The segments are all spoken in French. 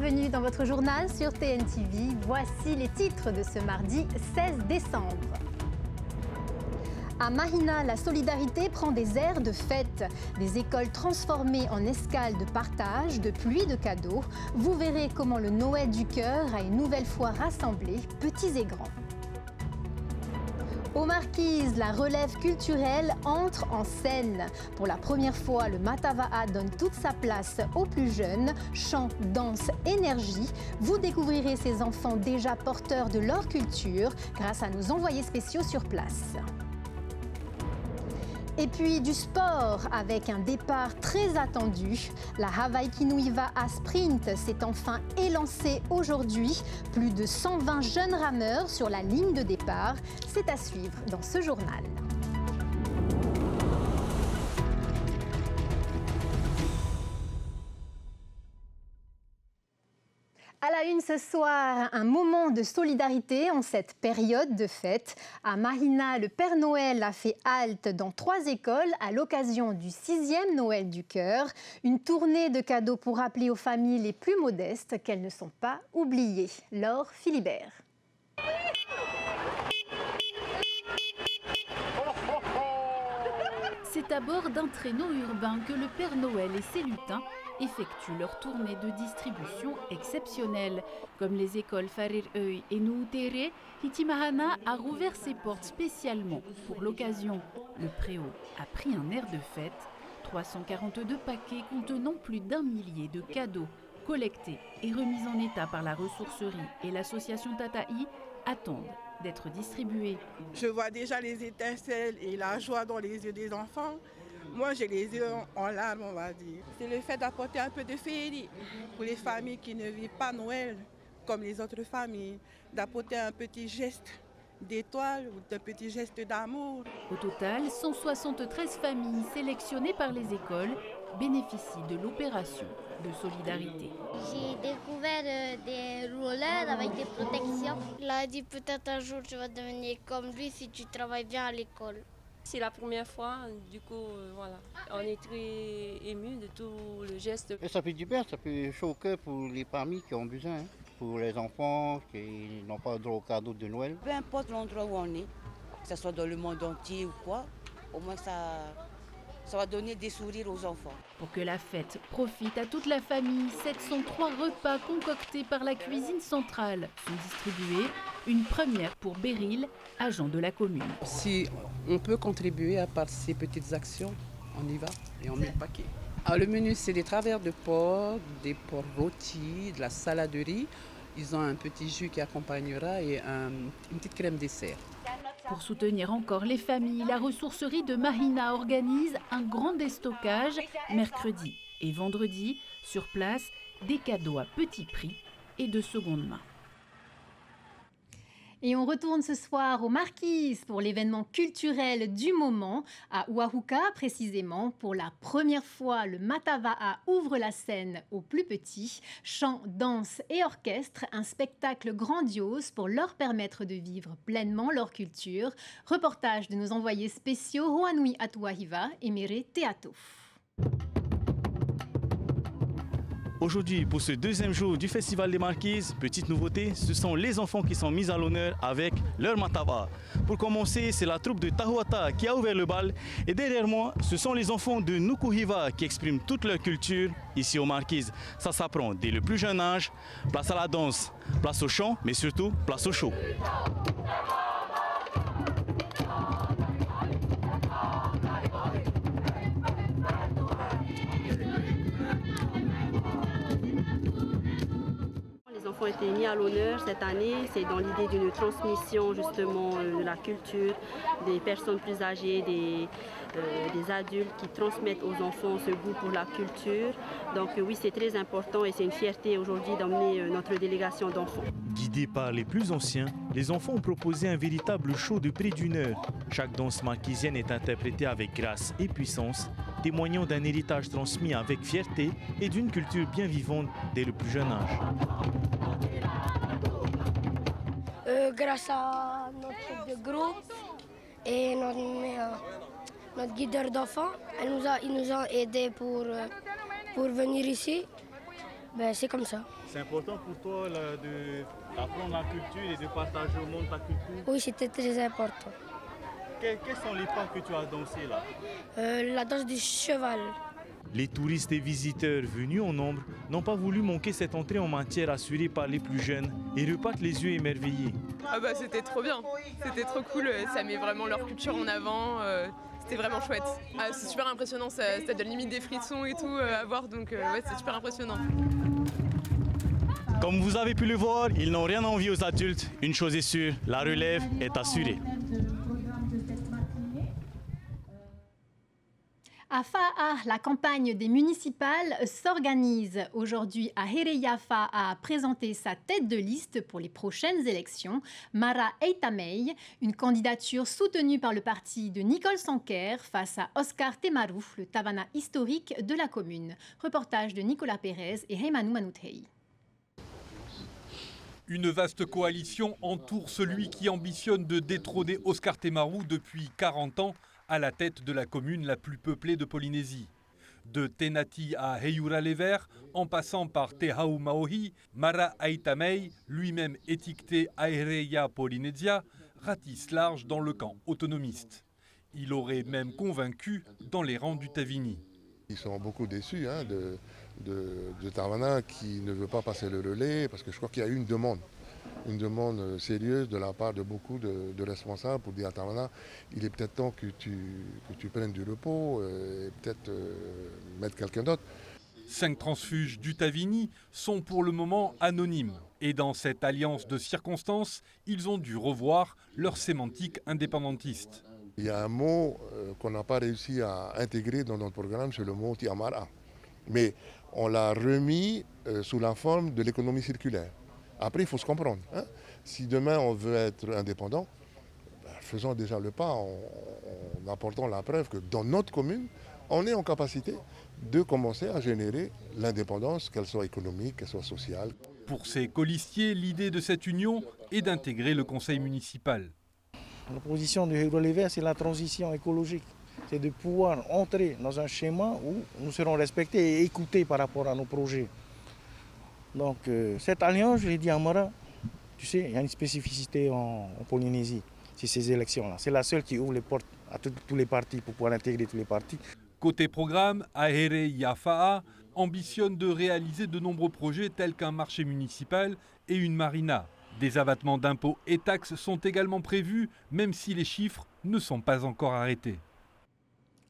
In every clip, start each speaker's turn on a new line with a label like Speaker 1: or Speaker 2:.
Speaker 1: bienvenue dans votre journal sur TNTV. Voici les titres de ce mardi 16 décembre. À Mahina, la solidarité prend des airs de fête. Des écoles transformées en escales de partage, de pluie de cadeaux. Vous verrez comment le Noël du cœur a une nouvelle fois rassemblé petits et grands. Aux Marquises, la relève culturelle entre en scène. Pour la première fois, le Matava'a donne toute sa place aux plus jeunes. Chant, danse, énergie. Vous découvrirez ces enfants déjà porteurs de leur culture grâce à nos envoyés spéciaux sur place. Et puis du sport avec un départ très attendu. La Hawaii Kinuiva à sprint s'est enfin élancée aujourd'hui. Plus de 120 jeunes rameurs sur la ligne de départ. C'est à suivre dans ce journal. À la une ce soir, un moment de solidarité en cette période de fête. À Mahina, le Père Noël a fait halte dans 3 écoles à l'occasion du 6e Noël du cœur. Une tournée de cadeaux pour rappeler aux familles les plus modestes qu'elles ne sont pas oubliées. Laure Philibert.
Speaker 2: C'est à bord d'un traîneau urbain que le Père Noël et ses lutins effectuent leur tournée de distribution exceptionnelle. Comme les écoles Farir Euy et Nuutere, Hitimahana a rouvert ses portes spécialement pour l'occasion. Le préau a pris un air de fête. 342 paquets contenant plus d'1 millier de cadeaux collectés et remis en état par la ressourcerie et l'association Tataï attendent d'être distribués.
Speaker 3: Je vois déjà les étincelles et la joie dans les yeux des enfants. Moi, j'ai les yeux en larmes, on va dire. C'est le fait d'apporter un peu de féerie pour les familles qui ne vivent pas Noël comme les autres familles, d'apporter un petit geste d'étoile ou d'un petit geste d'amour.
Speaker 2: Au total, 173 familles sélectionnées par les écoles bénéficient de l'opération de solidarité.
Speaker 4: J'ai découvert des rollers avec des protections. Il a dit peut-être un jour tu vas devenir comme lui si tu travailles bien à l'école.
Speaker 5: C'est la première fois, du coup, voilà. On est très émus de tout le geste.
Speaker 6: Et ça fait du bien, ça fait chaud au cœur pour les familles qui ont besoin, pour les enfants qui n'ont pas droit au cadeau de Noël.
Speaker 7: Peu importe l'endroit où on est, que ce soit dans le monde entier ou quoi, au moins ça va donner des sourires aux enfants.
Speaker 2: Pour que la fête profite à toute la famille, 703 repas concoctés par la cuisine centrale sont distribués. Une première pour Beryl, agent de la commune.
Speaker 8: Si on peut contribuer à part ces petites actions, on y va et on met le paquet. Alors, le menu, c'est des travers de porc, des porcs rôtis, de la salade de riz. Ils ont un petit jus qui accompagnera et une petite crème dessert.
Speaker 2: Pour soutenir encore les familles, la ressourcerie de Mahina organise un grand déstockage mercredi et vendredi. Sur place, des cadeaux à petit prix et de seconde main.
Speaker 1: Et on retourne ce soir aux Marquises pour l'événement culturel du moment. À Oahuka, précisément, pour la première fois, le Matava'a ouvre la scène aux plus petits. Chant, danse et orchestre, un spectacle grandiose pour leur permettre de vivre pleinement leur culture. Reportage de nos envoyés spéciaux Hoanui Atuahiva et Mere Teato.
Speaker 9: Aujourd'hui, pour ce 2e jour du Festival des Marquises, petite nouveauté, ce sont les enfants qui sont mis à l'honneur avec leur matava. Pour commencer, c'est la troupe de Tahuata qui a ouvert le bal. Et derrière moi, ce sont les enfants de Nukuhiva qui expriment toute leur culture ici aux Marquises. Ça s'apprend dès le plus jeune âge. Place à la danse, place au chant, mais surtout place au show.
Speaker 5: Les enfants ont été mis à l'honneur cette année. C'est dans l'idée d'une transmission justement de la culture, des personnes plus âgées, des adultes qui transmettent aux enfants ce goût pour la culture. Donc oui, c'est très important et c'est une fierté aujourd'hui d'emmener notre délégation d'enfants.
Speaker 9: Guidés par les plus anciens, les enfants ont proposé un véritable show de près d'1 heure. Chaque danse marquisienne est interprétée avec grâce et puissance, témoignant d'un héritage transmis avec fierté et d'une culture bien vivante dès le plus jeune âge.
Speaker 4: Grâce à notre chef de groupe et notre guideur d'enfants, ils nous ont aidés pour venir ici.
Speaker 10: Ben, c'est comme ça.
Speaker 9: C'est important pour toi d'apprendre la culture et de partager au monde ta culture?
Speaker 10: Oui, c'était très important.
Speaker 9: Quels sont les pas que tu as dansés là?
Speaker 10: La danse du cheval.
Speaker 9: Les touristes et visiteurs venus en nombre n'ont pas voulu manquer cette entrée en matière assurée par les plus jeunes et repartent les yeux émerveillés.
Speaker 11: Ah bah c'était trop bien, c'était trop cool, ça met vraiment leur culture en avant, c'était vraiment chouette. Ah, c'est super impressionnant, ça donne limite des frissons et tout à voir, donc ouais, c'est super impressionnant.
Speaker 9: Comme vous avez pu le voir, ils n'ont rien envie aux adultes. Une chose est sûre, la relève est assurée.
Speaker 1: À Fa'a, la campagne des municipales s'organise. Aujourd'hui, Ahereya Fa'a a présenté sa tête de liste pour les prochaines élections, Mara Eitamei, une candidature soutenue par le parti de Nicole Sanquer face à Oscar Temaru, le Tavana historique de la commune. Reportage de Nicolas Pérez et Heimanu Manutei.
Speaker 12: Une vaste coalition entoure celui qui ambitionne de détrôner Oscar Temaru depuis 40 ans à la tête de la commune la plus peuplée de Polynésie. De Tenati à Heyura-les-Verts, en passant par Te Haumaohi, Mara Eitamei, lui-même étiqueté Aereia Polynesia, ratisse large dans le camp autonomiste. Il aurait même convaincu dans les rangs du Tavini.
Speaker 13: Ils sont beaucoup déçus de Tavana qui ne veut pas passer le relais, parce que je crois qu'il y a eu une demande sérieuse de la part de beaucoup de responsables pour dire à Tavana, il est peut-être temps que tu prennes du repos et peut-être mettre quelqu'un d'autre.
Speaker 12: 5 transfuges du Tavini sont pour le moment anonymes. Et dans cette alliance de circonstances, ils ont dû revoir leur sémantique indépendantiste.
Speaker 13: Il y a un mot qu'on n'a pas réussi à intégrer dans notre programme, c'est le mot Tiamara. Mais on l'a remis sous la forme de l'économie circulaire. Après, il faut se comprendre. Si demain on veut être indépendant, faisons déjà le pas en apportant la preuve que dans notre commune, on est en capacité de commencer à générer l'indépendance, qu'elle soit économique, qu'elle soit sociale.
Speaker 12: Pour ces colistiers, l'idée de cette union est d'intégrer le conseil municipal.
Speaker 14: La position de Heyura-les-Verts, c'est la transition écologique. C'est de pouvoir entrer dans un schéma où nous serons respectés et écoutés par rapport à nos projets. Donc cette alliance, je l'ai dit à Mara, tu sais, il y a une spécificité en Polynésie, c'est ces élections-là. C'est la seule qui ouvre les portes à tous les partis pour pouvoir intégrer tous les partis.
Speaker 12: Côté programme, Ahereya Fa'a ambitionne de réaliser de nombreux projets tels qu'un marché municipal et une marina. Des abattements d'impôts et taxes sont également prévus, même si les chiffres ne sont pas encore arrêtés.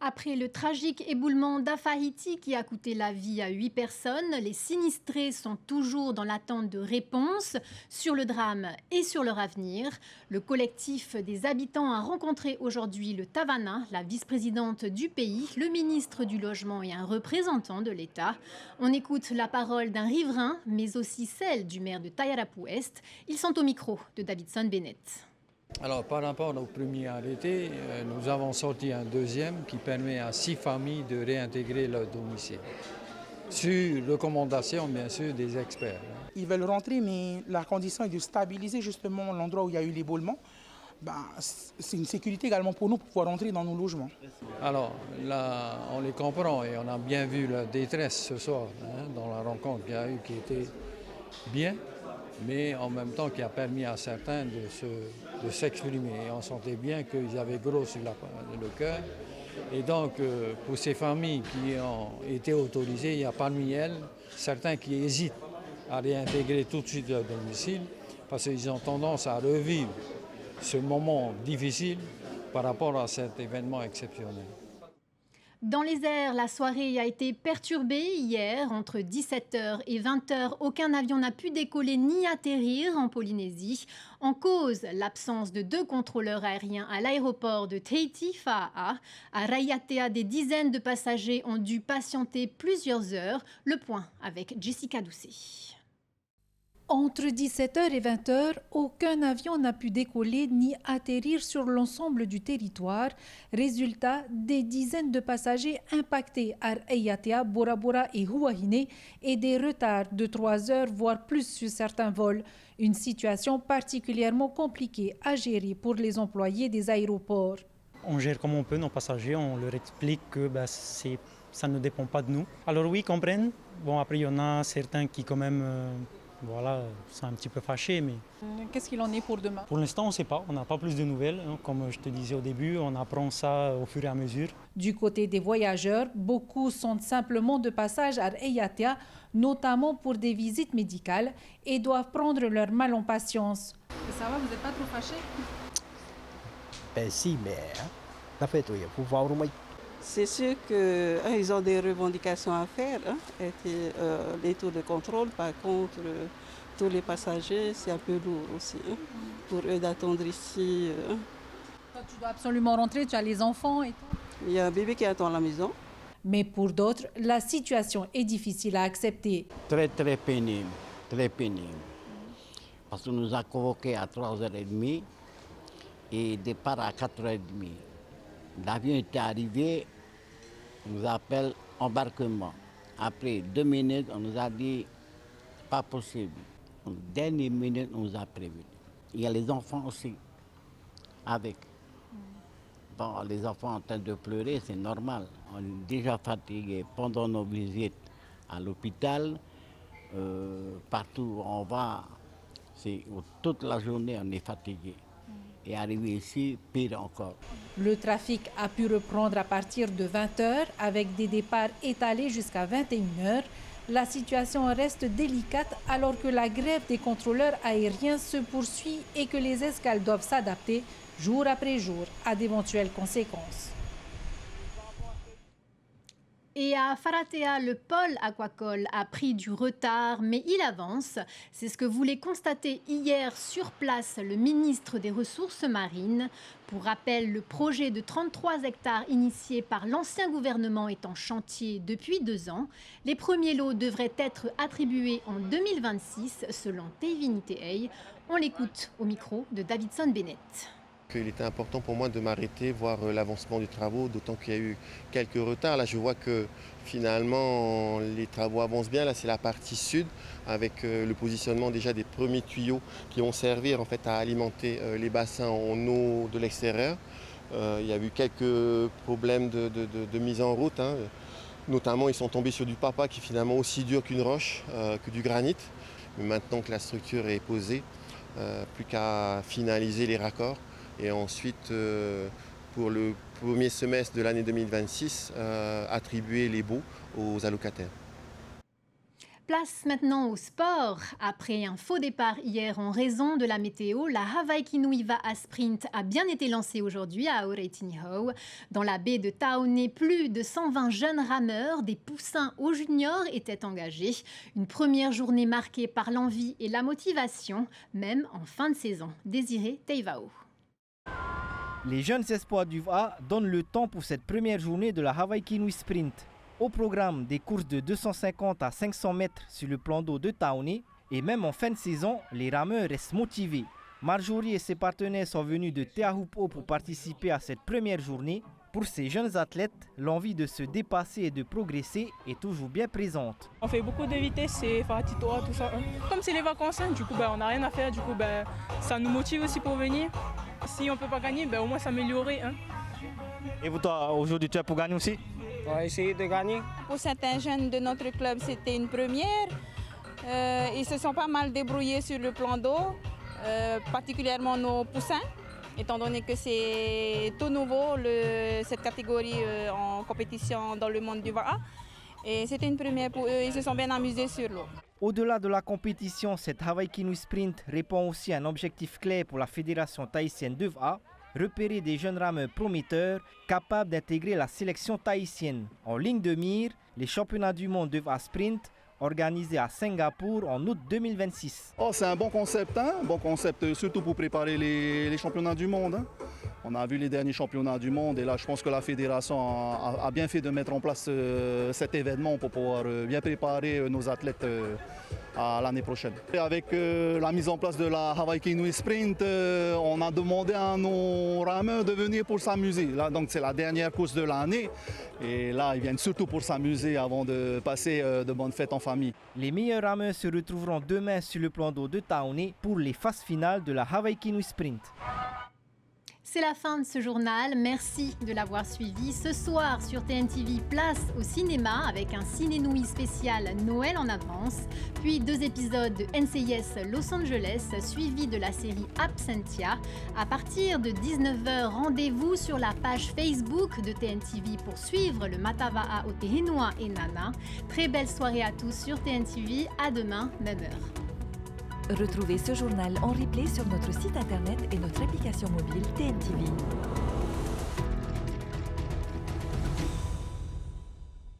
Speaker 1: Après le tragique éboulement d'Afahiti qui a coûté la vie à 8 personnes, les sinistrés sont toujours dans l'attente de réponses sur le drame et sur leur avenir. Le collectif des habitants a rencontré aujourd'hui le Tavana, la vice-présidente du pays, le ministre du Logement et un représentant de l'État. On écoute la parole d'un riverain, mais aussi celle du maire de Tayarapu-Est. Ils sont au micro de Davidson Bennett.
Speaker 15: Alors, par rapport au premier arrêté, nous avons sorti un deuxième qui permet à 6 familles de réintégrer leur domicile. Sur recommandation, bien sûr, des experts.
Speaker 16: Ils veulent rentrer, mais la condition est de stabiliser justement l'endroit où il y a eu l'éboulement. C'est une sécurité également pour nous pour pouvoir rentrer dans nos logements.
Speaker 15: Alors, là, on les comprend et on a bien vu la détresse ce soir dans la rencontre qu'il y a eu qui était bien, mais en même temps qui a permis à certains de s'exprimer. Et on sentait bien qu'ils avaient gros sur le cœur. Et donc, pour ces familles qui ont été autorisées, il y a parmi elles certains qui hésitent à réintégrer tout de suite leur domicile parce qu'ils ont tendance à revivre ce moment difficile par rapport à cet événement exceptionnel.
Speaker 1: Dans les airs, la soirée a été perturbée hier. Entre 17h et 20h, aucun avion n'a pu décoller ni atterrir en Polynésie. En cause, l'absence de 2 contrôleurs aériens à l'aéroport de Tahiti Fa'a. À Raiatea, des dizaines de passagers ont dû patienter plusieurs heures. Le point avec Jessica Doucet.
Speaker 17: Entre 17h et 20h, aucun avion n'a pu décoller ni atterrir sur l'ensemble du territoire. Résultat, des dizaines de passagers impactés à Raiatea, Bora Bora et Huahine et des retards de 3 heures, voire plus sur certains vols. Une situation particulièrement compliquée à gérer pour les employés des aéroports.
Speaker 18: On gère comme on peut nos passagers, on leur explique que c'est ça ne dépend pas de nous. Alors oui, ils comprennent. Bon, après, il y en a certains qui quand même, sont un petit peu fâchés. Mais
Speaker 19: qu'est-ce qu'il en est pour demain?
Speaker 18: Pour l'instant, on ne sait pas. On n'a pas plus de nouvelles. Comme je te disais au début, on apprend ça au fur et à mesure.
Speaker 17: Du côté des voyageurs, beaucoup sont simplement de passage à Ayatia, notamment pour des visites médicales, et doivent prendre leur mal en patience.
Speaker 19: Ça va, vous n'êtes pas trop fâchés?
Speaker 20: Ben si, mais ça fait tout, il faut voir au moins.
Speaker 21: C'est sûr qu'ils ont des revendications à faire. Les taux de contrôle, par contre, tous les passagers, c'est un peu lourd aussi. Pour eux d'attendre ici.
Speaker 19: Toi, tu dois absolument rentrer, tu as les enfants et tout.
Speaker 21: Il y a un bébé qui attend à la maison.
Speaker 17: Mais pour d'autres, la situation est difficile à accepter.
Speaker 20: Très, très pénible. Très pénible. Parce qu'on nous a convoqués à 3h30 et départ à 4h30. L'avion était arrivé, on nous appelle embarquement. Après 2 minutes, on nous a dit pas possible. En dernière minute, on nous a prévenu. Il y a les enfants aussi avec. Bon, les enfants en train de pleurer, c'est normal. On est déjà fatigués pendant nos visites à l'hôpital. Partout où on va, toute la journée, on est fatigué. Et arrivé ici, pire encore.
Speaker 17: Le trafic a pu reprendre à partir de 20h avec des départs étalés jusqu'à 21h. La situation reste délicate alors que la grève des contrôleurs aériens se poursuit et que les escales doivent s'adapter jour après jour à d'éventuelles conséquences.
Speaker 1: Et à Faratea, le pôle aquacole a pris du retard, mais il avance. C'est ce que voulait constater hier sur place le ministre des Ressources marines. Pour rappel, le projet de 33 hectares initié par l'ancien gouvernement est en chantier depuis 2 ans. Les premiers lots devraient être attribués en 2026, selon Teiviniteei. On l'écoute au micro de Davidson Bennett.
Speaker 22: Il était important pour moi de m'arrêter, voir l'avancement des travaux, d'autant qu'il y a eu quelques retards. Là, je vois que finalement, les travaux avancent bien. Là, c'est la partie sud, avec le positionnement déjà des premiers tuyaux qui vont servir en fait à alimenter les bassins en eau de l'extérieur. Il y a eu quelques problèmes de mise en route. Notamment, ils sont tombés sur du papa qui est finalement aussi dur qu'une roche, que du granit. Mais maintenant que la structure est posée, plus qu'à finaliser les raccords. Et ensuite, pour le premier semestre de l'année 2026, attribuer les baux aux allocataires.
Speaker 1: Place maintenant au sport. Après un faux départ hier en raison de la météo, la Hawaii Kinuiva à sprint a bien été lancée aujourd'hui à Oretinihau. Dans la baie de Taone, plus de 120 jeunes rameurs, des poussins aux juniors, étaient engagés. Une première journée marquée par l'envie et la motivation, même en fin de saison. Désiré Teivao.
Speaker 23: Les jeunes espoirs du VA donnent le temps pour cette première journée de la Hawaii Kinui Sprint. Au programme, des courses de 250 à 500 mètres sur le plan d'eau de Taone. Et même en fin de saison, les rameurs restent motivés. Marjorie et ses partenaires sont venus de Teahupo pour participer à cette première journée. Pour ces jeunes athlètes, l'envie de se dépasser et de progresser est toujours bien présente.
Speaker 24: On fait beaucoup de vitesse, c'est Faratitoa, tout ça. Comme c'est les vacances, du coup on n'a rien à faire, du coup ça nous motive aussi pour venir. Si on ne peut pas gagner, au moins s'améliorer.
Speaker 23: Et vous, toi, aujourd'hui, tu es pour gagner aussi?
Speaker 24: On va essayer de gagner.
Speaker 25: Pour certains jeunes de notre club, c'était une première. Ils se sont pas mal débrouillés sur le plan d'eau, particulièrement nos poussins, étant donné que c'est tout nouveau, cette catégorie en compétition dans le monde du VA. Et c'était une première pour eux, ils se sont bien amusés sur l'eau.
Speaker 23: Au-delà de la compétition, cette Hawaii Kinui Sprint répond aussi à un objectif clair pour la Fédération tahitienne de VA, repérer des jeunes rameurs prometteurs capables d'intégrer la sélection tahitienne. En ligne de mire, les championnats du monde de VA Sprint organisés à Singapour en août 2026.
Speaker 26: C'est un bon concept surtout pour préparer les championnats du monde. On a vu les derniers championnats du monde et là je pense que la fédération a bien fait de mettre en place cet événement pour pouvoir bien préparer nos athlètes à l'année prochaine. Et avec la mise en place de la Hawaii Kinui Sprint, on a demandé à nos rameurs de venir pour s'amuser. Là donc c'est la dernière course de l'année et là ils viennent surtout pour s'amuser avant de passer de bonnes fêtes en famille.
Speaker 23: Les meilleurs rameurs se retrouveront demain sur le plan d'eau de Taone pour les phases finales de la Hawaii Kinui Sprint.
Speaker 1: C'est la fin de ce journal. Merci de l'avoir suivi. Ce soir sur TNTV, place au cinéma avec un ciné-nouille spécial Noël en avance, puis 2 épisodes de NCIS Los Angeles suivis de la série Absentia. À partir de 19h, rendez-vous sur la page Facebook de TNTV pour suivre le Matava'a au Tehenoa et Nana. Très belle soirée à tous sur TNTV. À demain, même heure.
Speaker 2: Retrouvez ce journal en replay sur notre site internet et notre application mobile TNTV.